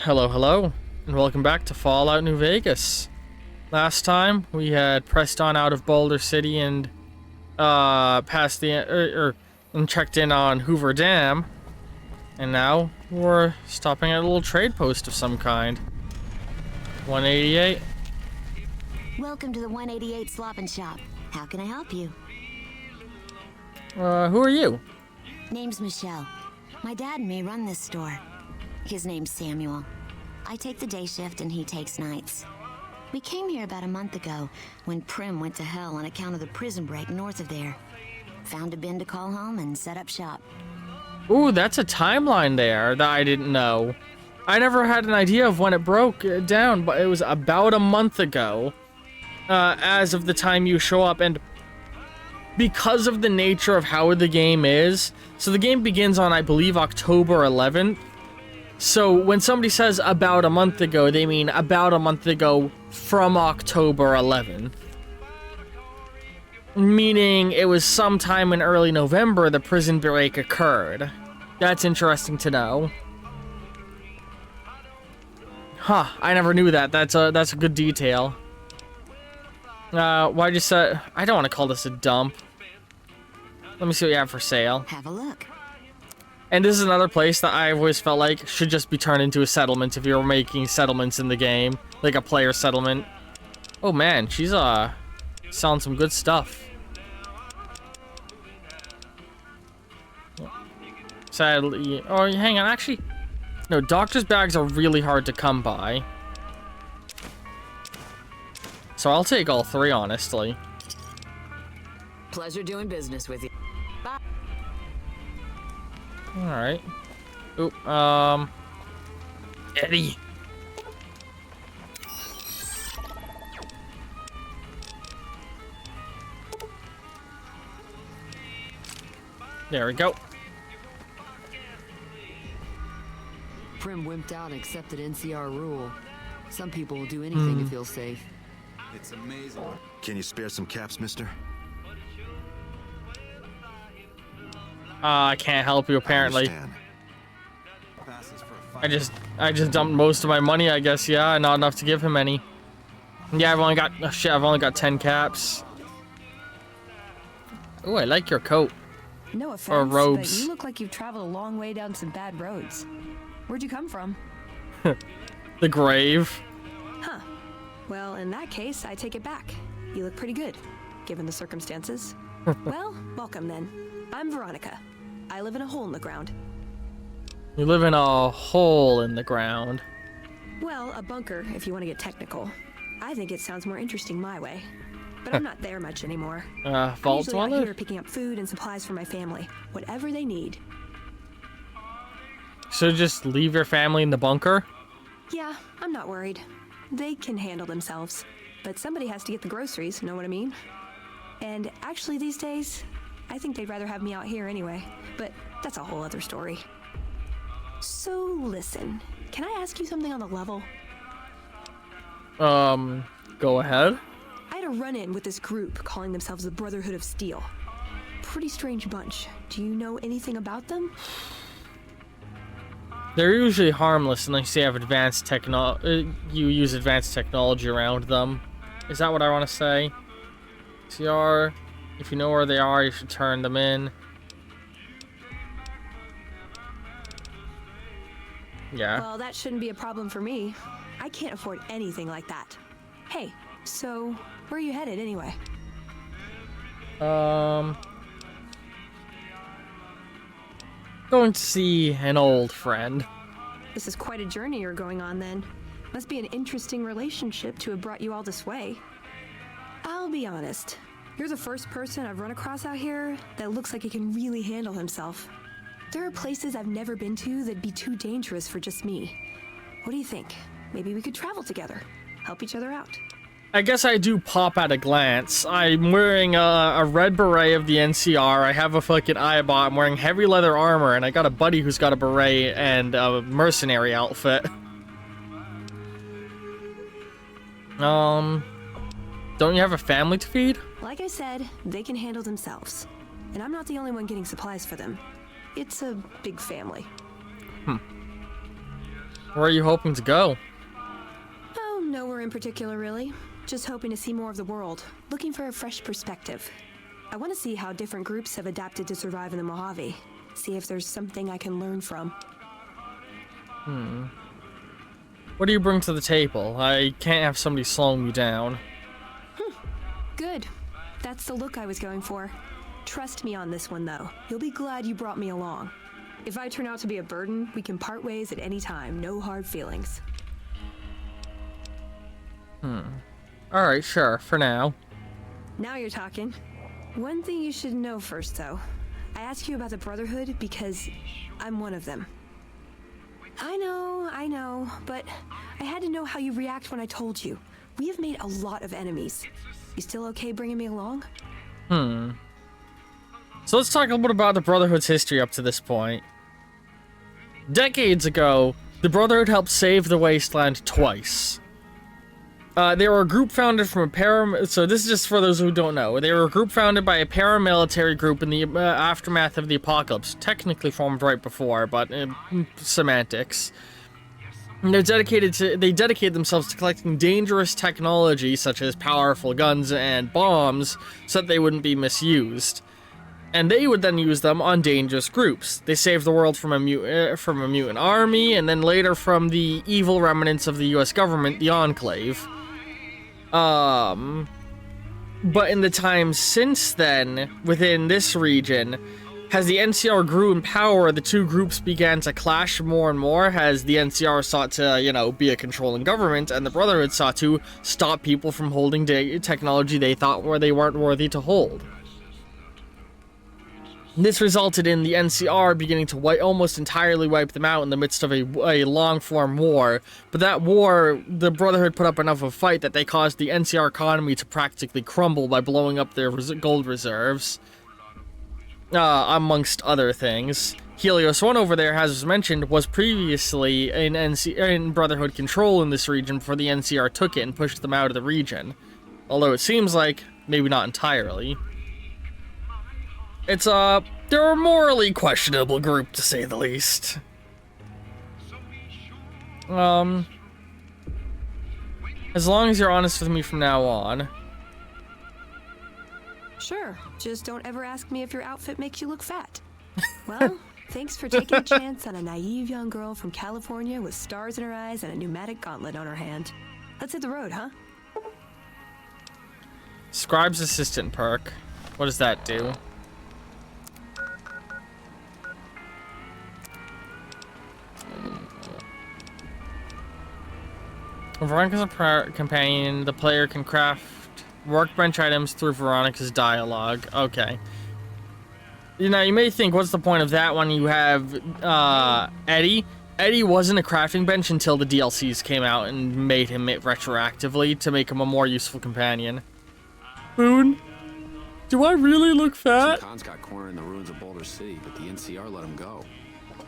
Hello, hello, and welcome back to Fallout New Vegas. Last time, we had pressed on out of Boulder City and, passed the, and checked in on Hoover Dam. And now, we're stopping at a little trade post of some kind. 188. Welcome to the 188 Slop and Shop. How can I help you? Who are you? Name's Michelle. My dad and me run this store. His name's Samuel. I take the day shift and he takes nights. We came here about a month ago when Prim went to hell on account of the prison break north of there. Found a bin to call home and set up shop. Ooh, that's a timeline there that I didn't know. I never had an idea of when it broke down, but it was about a month ago, as of the time you show up, and because of the nature of how the game is, so the game begins on, I believe, October 11th. So when somebody says about a month ago, they mean about a month ago from October 11th. Meaning it was sometime in early November the prison break occurred. That's interesting to know. Huh, I never knew that. That's a good detail. Why'd you say... I don't want to call this a dump. Let me see what you have for sale. Have a look. And this is another place that I always felt like should just be turned into a settlement if you were making settlements in the game. Like a player settlement. Oh man, she's selling some good stuff. Sadly, oh, hang on, actually, no, doctor's bags are really hard to come by. So I'll take all three, honestly. Pleasure doing business with you. Bye. Alright. Oop, Eddie. There we go. Prim wimped out and accepted NCR rule. Some people will do anything to feel safe. It's amazing. Can you spare some caps, mister? I can't help you, apparently. I just dumped most of my money, I guess, yeah, not enough to give him any. Yeah, I've only got, oh shit, I've only got 10 caps. Ooh, I like your coat. No offense, or robes. but you look like you've traveled a long way down some bad roads. Where'd you come from? The grave. Huh. Well, in that case, I take it back. You look pretty good, given the circumstances. Well, welcome then. I'm Veronica. I live in a hole in the ground. You live in a hole in the ground. Well, a bunker, if you want to get technical. I think it sounds more interesting my way. But I'm not there much anymore. I'm Vault usually out dweller? here picking up food and supplies for my family. Whatever they need. So just leave your family in the bunker? Yeah, I'm not worried. They can handle themselves. But somebody has to get the groceries, know what I mean? And actually these days, I think they'd rather have me out here anyway. But that's a whole other story. So listen, can I ask you something on the level? Go ahead. I had a run-in with this group calling themselves the Brotherhood of Steel. Pretty strange bunch. Do you know anything about them? They're usually harmless unless you have advanced you use advanced technology around them. Is that what I want to say? CR, if you know where they are, you should turn them in. Yeah. Well, that shouldn't be a problem for me. I can't afford anything like that. Hey, so where are you headed anyway? Going to see an old friend. This is quite a journey you're going on then. Must be an interesting relationship to have brought you all this way. I'll be honest. You're the first person I've run across out here that looks like he can really handle himself. There are places I've never been to that'd be too dangerous for just me. What do you think? Maybe we could travel together, help each other out. I guess I do pop at a glance. I'm wearing a red beret of the NCR. I have a fucking eyebot. I'm wearing heavy leather armor, and I got a buddy who's got a beret and a mercenary outfit. Don't you have a family to feed? Like I said, they can handle themselves. And I'm not the only one getting supplies for them. It's a big family. Where are you hoping to go? Oh, nowhere in particular, really. Just hoping to see more of the world, looking for a fresh perspective. I want to see how different groups have adapted to survive in the Mojave. See if there's something I can learn from. What do you bring to the table? I can't have somebody slowing me down. Good. That's the look I was going for. Trust me on this one, though. You'll be glad you brought me along. If I turn out to be a burden, we can part ways at any time. No hard feelings. Alright, sure, for now. Now you're talking. One thing you should know first, though. I asked you about the Brotherhood because I'm one of them. I know, but I had to know how you react when I told you. We have made a lot of enemies. You still okay bringing me along? So let's talk a little bit about the Brotherhood's history up to this point. Decades ago, the Brotherhood helped save the Wasteland twice. They were a group founded from a so this is just for those who don't know. They were a group founded by a paramilitary group in the aftermath of the apocalypse. Technically formed right before, but semantics. And they dedicated themselves to collecting dangerous technology, such as powerful guns and bombs, so that they wouldn't be misused. And they would then use them on dangerous groups. They saved the world from a mutant army, and then later from the evil remnants of the U.S. government, the Enclave. But in the time since then, within this region, as the NCR grew in power, the two groups began to clash more and more, as the NCR sought to, be a controlling government, and the Brotherhood sought to stop people from holding technology they thought they weren't worthy to hold. This resulted in the NCR beginning to almost entirely wipe them out in the midst of a long-form war. But that war, the Brotherhood put up enough of a fight that they caused the NCR economy to practically crumble by blowing up their gold reserves. Amongst other things. Helios 1 over there, as was mentioned, was previously in Brotherhood control in this region before the NCR took it and pushed them out of the region. Although it seems like, maybe not entirely. They're a morally questionable group, to say the least. As long as you're honest with me from now on. Sure, just don't ever ask me if your outfit makes you look fat. Well, thanks for taking a chance on a naive young girl from California with stars in her eyes and a pneumatic gauntlet on her hand. Let's hit the road, huh? Scribe's assistant perk. What does that do? When Veronica's a companion, the player can craft workbench items through Veronica's dialogue. Okay. You may think, what's the point of that when you have Eddie? Eddie wasn't a crafting bench until the DLCs came out and made him it retroactively to make him a more useful companion. Boone? Do I really look fat? Khan's got cornered in the ruins of Boulder City, but the NCR let him go.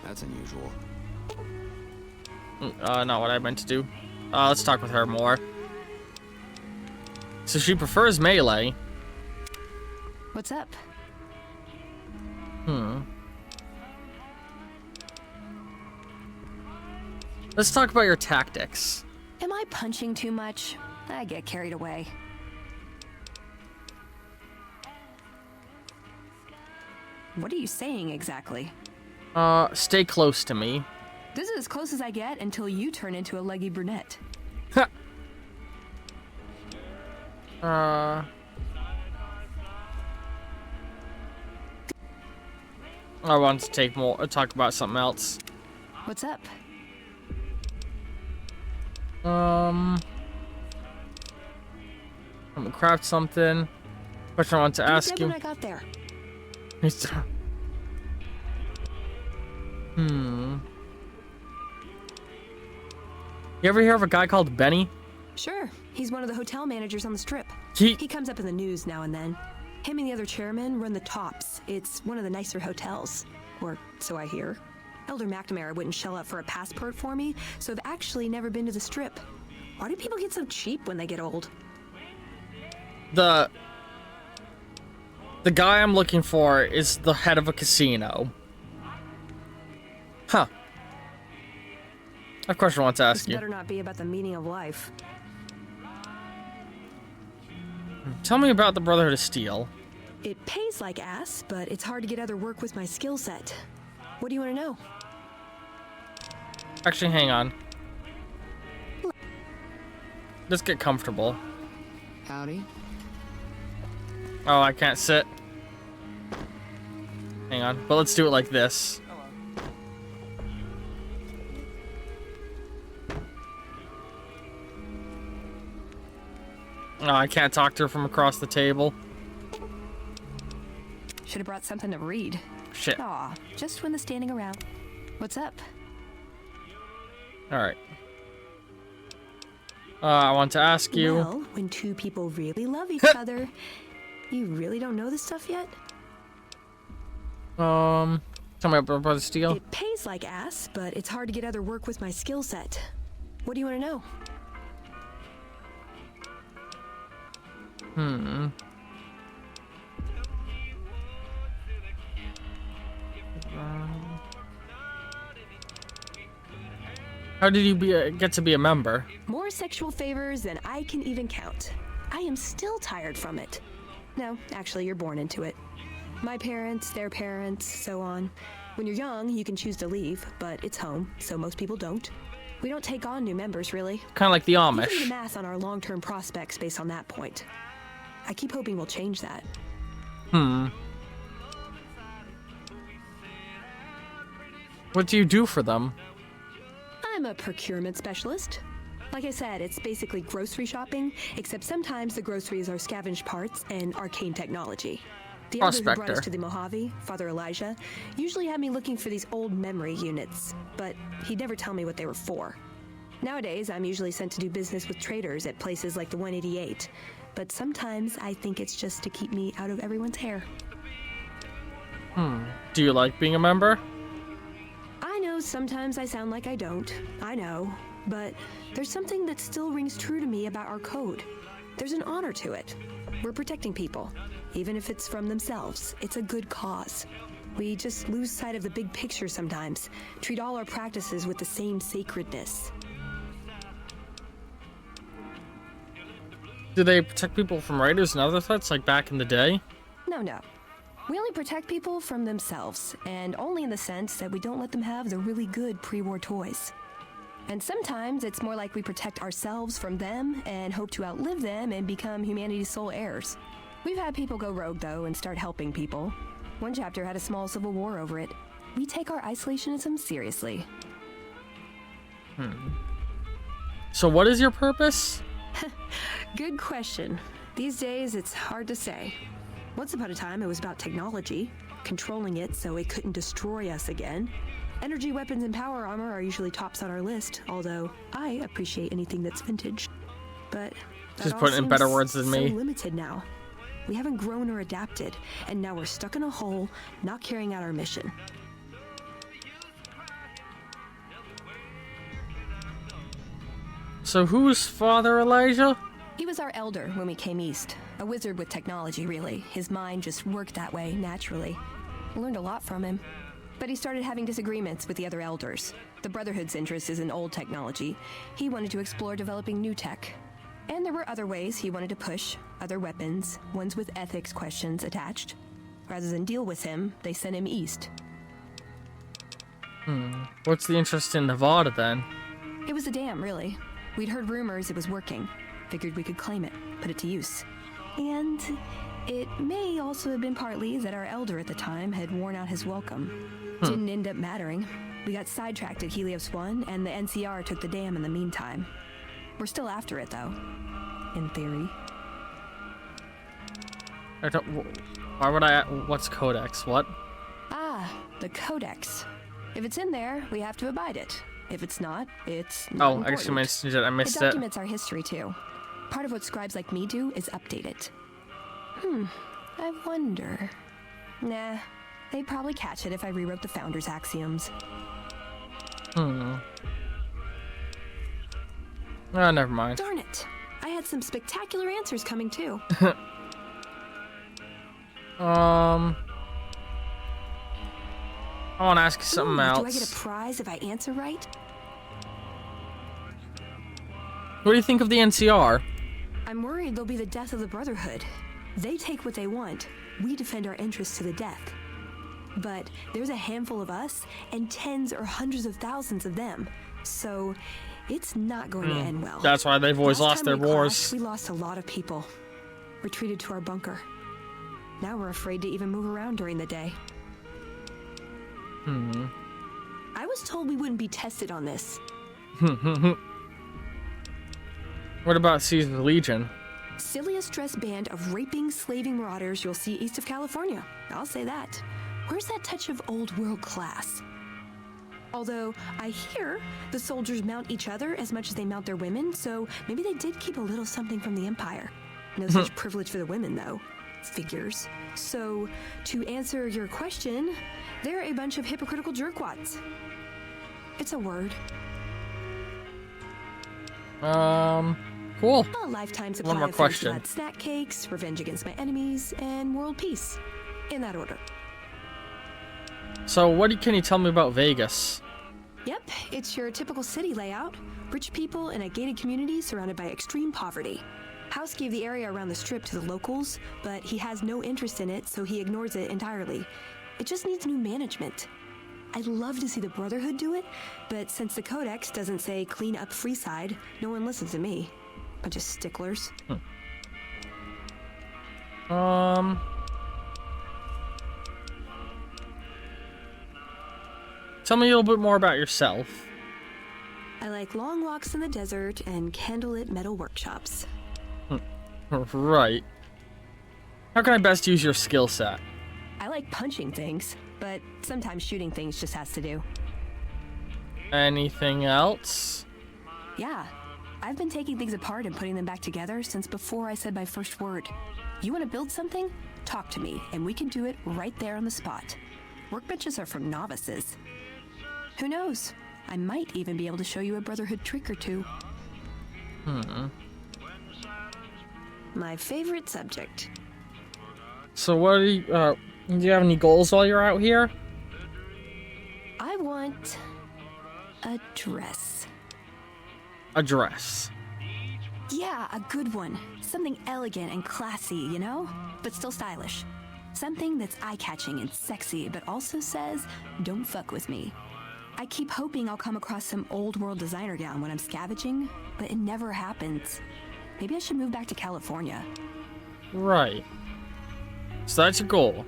That's unusual. Not what I meant to do. Let's talk with her more. So she prefers melee. What's up? Let's talk about your tactics. Am I punching too much? I get carried away. What are you saying exactly? Stay close to me. This is as close as I get until you turn into a leggy brunette. I wanted to talk about something else. What's up? I'm gonna craft something. Question I want to ask you. When I got there. You ever hear of a guy called Benny? Sure. He's one of the hotel managers on the Strip. He comes up in the news now and then. Him and the other chairman run the Tops. It's one of the nicer hotels. Or so I hear. Elder McNamara wouldn't shell out for a passport for me, so I've actually never been to the Strip. Why do people get so cheap when they get old? The guy I'm looking for is the head of a casino. Huh. Of course I want to ask This you. better not be about the meaning of life. Tell me about the Brotherhood of Steel. It pays like ass, but it's hard to get other work with my skill set. What do you want to know? Actually, hang on. Let's get comfortable. Howdy. Oh, I can't sit. Hang on. But let's do it like this. Oh, I can't talk to her from across the table. Should have brought something to read. Shit. Aw, just when the standing around. What's up? Alright. I want to ask you. Well, when two people really love each other, you really don't know this stuff yet? Tell me about Brother Steel. It pays like ass, but it's hard to get other work with my skill set. What do you want to know? How did you get to be a member? More sexual favors than I can even count. I am still tired from it. No, actually, you're born into it. My parents, their parents, so on. When you're young, you can choose to leave, but it's home, so most people don't. We don't take on new members, really. Kind of like the We can do Amish. the math on our long-term prospects based on that point. I keep hoping we'll change that. What do you do for them? I'm a procurement specialist. Like I said, it's basically grocery shopping, except sometimes the groceries are scavenged parts and arcane technology. The elder who brought us Prospector. to the Mojave, Father Elijah, usually had me looking for these old memory units, but he'd never tell me what they were for. Nowadays, I'm usually sent to do business with traders at places like the 188, but sometimes I think it's just to keep me out of everyone's hair. Do you like being a member? I know sometimes I sound like I don't. I know. But there's something that still rings true to me about our code. There's an honor to it. We're protecting people. Even if it's from themselves, it's a good cause. We just lose sight of the big picture sometimes. Treat all our practices with the same sacredness. Do they protect people from raiders and other threats like back in the day? No. We only protect people from themselves, and only in the sense that we don't let them have the really good pre-war toys. And sometimes it's more like we protect ourselves from them and hope to outlive them and become humanity's sole heirs. We've had people go rogue, though, and start helping people. One chapter had a small civil war over it. We take our isolationism seriously. So what is your purpose? Good question. These days, it's hard to say. Once upon a time, it was about technology, controlling it so it couldn't destroy us again. Energy weapons and power armor are usually tops on our list, although I appreciate anything that's vintage. But that Just all put it in better seems words than so me. limited now. We haven't grown or adapted, and now we're stuck in a hole, not carrying out our mission. So who's Father Elijah? He was our elder when we came east. A wizard with technology, really. His mind just worked that way, naturally. Learned a lot from him. But he started having disagreements with the other elders. The Brotherhood's interest is in old technology. He wanted to explore developing new tech. And there were other ways he wanted to push, other weapons, ones with ethics questions attached. Rather than deal with him, they sent him east. What's the interest in Nevada then? It was a dam, really. We'd heard rumors it was working. Figured we could claim it, put it to use. And it may also have been partly that our elder at the time had worn out his welcome. Didn't end up mattering. We got sidetracked at Helios 1, and the NCR took the dam in the meantime. We're still after it, though. In theory. Why would I? What's Codex? What? Ah, the Codex. If it's in there, we have to abide it. If it's not, it's not Oh, I guess you important. mentioned it. I It missed it. documents our history, too. Part of what scribes like me do is update it. I wonder. Nah, they'd probably catch it if I rewrote the Founder's axioms. Oh, never mind. Darn it. I had some spectacular answers coming, too. I want to ask you something Ooh, else. do I get a prize if I answer right? What do you think of the NCR? I'm worried they'll be the death of the Brotherhood. They take what they want. We defend our interests to the death. But there's a handful of us and tens or hundreds of thousands of them. So it's not going to end well. That's why they've always lost their wars. Clashed, we lost a lot of people. Retreated to our bunker. Now we're afraid to even move around during the day. I was told we wouldn't be tested on this. What about Caesar's Legion? Silliest dressed band of raping, slaving marauders you'll see east of California. I'll say that. Where's that touch of old world class? Although, I hear the soldiers mount each other as much as they mount their women, so maybe they did keep a little something from the Empire. No such privilege for the women, though. Figures. So, to answer your question, they're a bunch of hypocritical jerkwads. It's a word. Cool. A lifetime supply One more of question. fancy snack cakes, revenge against my enemies, and world peace. In that order. So, can you tell me about Vegas? Yep, it's your typical city layout. Rich people in a gated community surrounded by extreme poverty. House gave the area around the strip to the locals, but he has no interest in it, so he ignores it entirely. It just needs new management. I'd love to see the Brotherhood do it, but since the Codex doesn't say clean up Freeside, no one listens to me. Bunch of sticklers. Tell me a little bit more about yourself. I like long walks in the desert and candlelit metal workshops. Right. How can I best use your skill set? I like punching things, but sometimes shooting things just has to do. Anything else? Yeah, I've been taking things apart and putting them back together since before I said my first word. You want to build something? Talk to me, and we can do it right there on the spot. Workbenches are for novices. Who knows? I might even be able to show you a Brotherhood trick or two. My favorite subject. So do you have any goals while you're out here? I want a dress. A dress. Yeah, a good one. Something elegant and classy, you know? But still stylish. Something that's eye-catching and sexy, but also says, don't fuck with me. I keep hoping I'll come across some old-world designer gown when I'm scavenging, but it never happens. Maybe I should move back to California. Right. So that's your goal.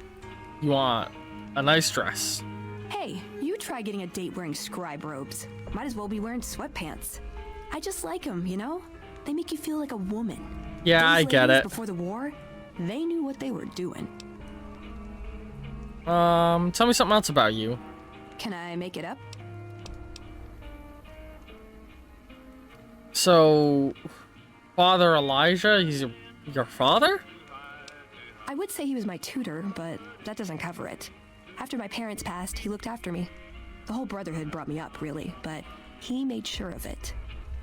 You want a nice dress. Hey, you try getting a date wearing scribe robes. Might as well be wearing sweatpants. I just like them, you know? They make you feel like a woman. Yeah, Those I get ladies it. Before the war, they knew what they were doing. Tell me something else about you. Can I make it up? So, Father Elijah, he's your father? I would say he was my tutor, but that doesn't cover it. After my parents passed, he looked after me. The whole Brotherhood brought me up, really, but he made sure of it.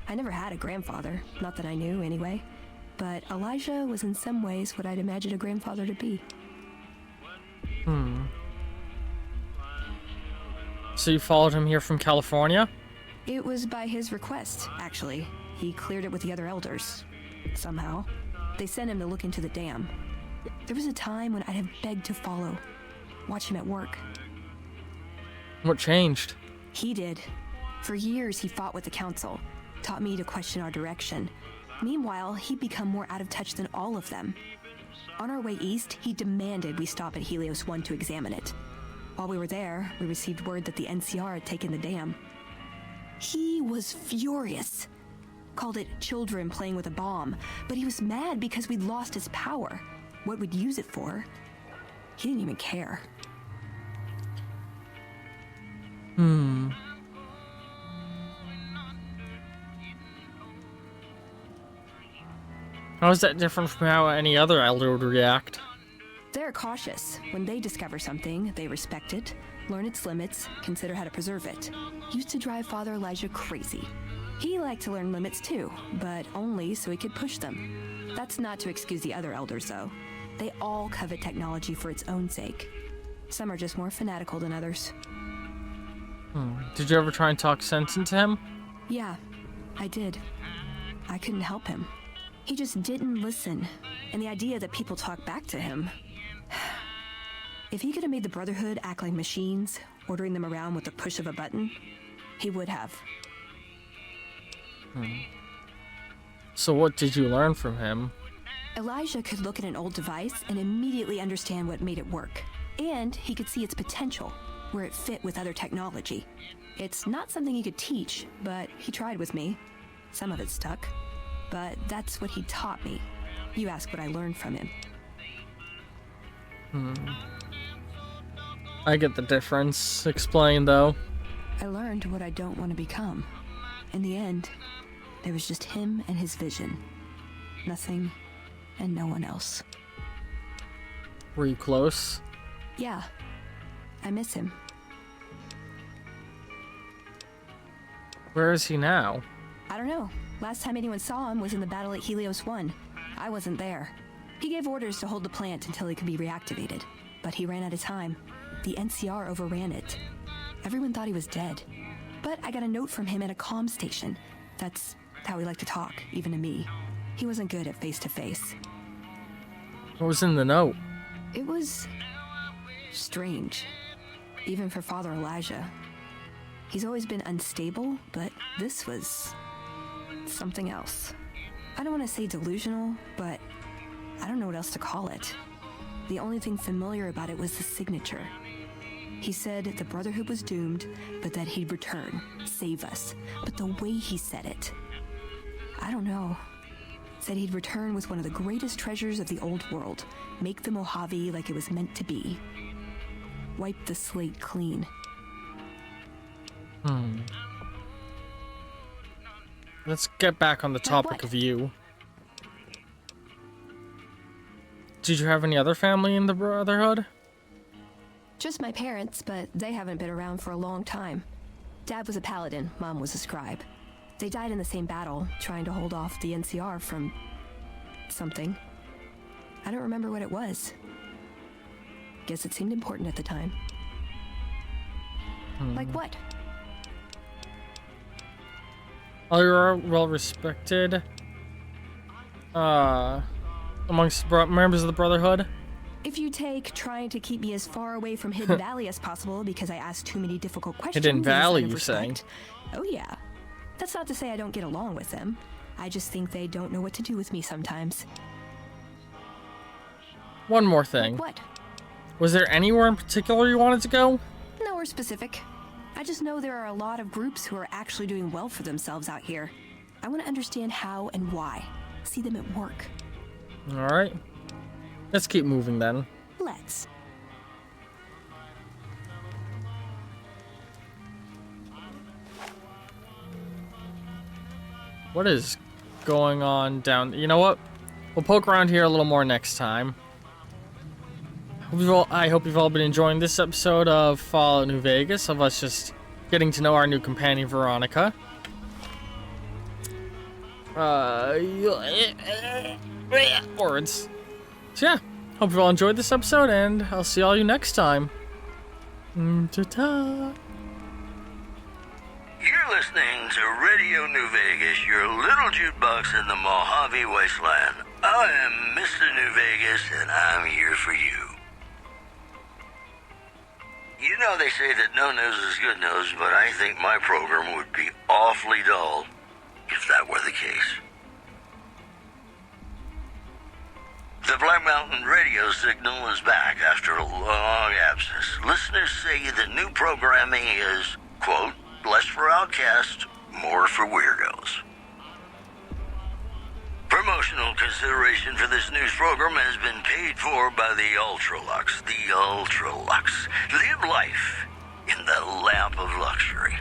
I never had a grandfather, not that I knew anyway, but Elijah was in some ways what I'd imagine a grandfather to be. So you followed him here from California? It was by his request, actually. He cleared it with the other elders. Somehow. They sent him to look into the dam. There was a time when I'd have begged to follow. Watch him at work. What changed? He did. For years, he fought with the council. Taught me to question our direction. Meanwhile, he'd become more out of touch than all of them. On our way east, he demanded we stop at Helios 1 to examine it. While we were there, we received word that the NCR had taken the dam. He was furious. Called it children playing with a bomb, but he was mad because we'd lost his power. What we'd use it for. He didn't even care. How is that different from how any other elder would react? They're cautious. When they discover something, they respect it, learn its limits, consider how to preserve it. Used to drive Father Elijah crazy. He liked to learn limits too, but only so he could push them. That's not to excuse the other elders, though. They all covet technology for its own sake. Some are just more fanatical than others. Did you ever try and talk sense into him? Yeah, I did. I couldn't help him. He just didn't listen, and the idea that people talk back to him... If he could have made the Brotherhood act like machines, ordering them around with the push of a button, he would have. So what did you learn from him? Elijah could look at an old device and immediately understand what made it work. And he could see its potential, where it fit with other technology. It's not something he could teach, but he tried with me. Some of it stuck. But that's what he taught me. You ask what I learned from him. I get the difference. Explain, though. I learned what I don't want to become. In the end, there was just him and his vision. Nothing and no one else. Were you close? Yeah. I miss him. Where is he now? I don't know. Last time anyone saw him was in the battle at Helios 1. I wasn't there. He gave orders to hold the plant until it could be reactivated. But he ran out of time. The NCR overran it. Everyone thought he was dead. But I got a note from him at a comm station. That's how he liked to talk, even to me. He wasn't good at face-to-face. What was in the note? It was... strange. Even for Father Elijah. He's always been unstable, but this was... something else. I don't want to say delusional, but I don't know what else to call it. The only thing familiar about it was the signature. He said the Brotherhood was doomed, but that he'd return, save us. But the way he said it, I don't know. Said he'd return with one of the greatest treasures of the old world, make the Mojave like it was meant to be. Wipe the slate clean. Let's get back on the topic what? of you. Did you have any other family in the Brotherhood? Just my parents, but they haven't been around for a long time. Dad was a paladin, Mom was a scribe. They died in the same battle, trying to hold off the NCR from... something. I don't remember what it was. Guess it seemed important at the time. Like what? All you're well respected amongst members of the Brotherhood. If you take trying to keep me as far away from Hidden Valley as possible because I asked too many difficult questions. Hidden as a sign Valley, of you're saying? respect. Oh yeah. That's not to say I don't get along with them. I just think they don't know what to do with me sometimes. One more thing. What? Was there anywhere in particular you wanted to go? Nowhere specific. I just know there are a lot of groups who are actually doing well for themselves out here. I want to understand how and why. See them at work. Alright. Let's keep moving then. Let's. What is going on down... You know what? We'll poke around here a little more next time. I hope you've all been enjoying this episode of Fallout New Vegas, of us just getting to know our new companion, Veronica. Words. So yeah, hope you've all enjoyed this episode, and I'll see all you next time. Ta-ta! You're listening to Radio New Vegas, your little jukebox in the Mojave Wasteland. I am Mr. New Vegas, and I'm here for you. You know they say that no news is good news, but I think my program would be awfully dull if that were the case. The Black Mountain radio signal is back after a long absence. Listeners say the new programming is, quote, less for outcasts, more for weirdos. Promotional consideration for this news program has been paid for by the Ultralux. The Ultralux. Live life in the lap of luxury.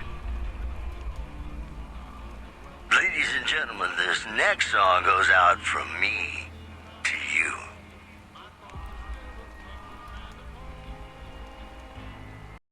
Ladies and gentlemen, this next song goes out from me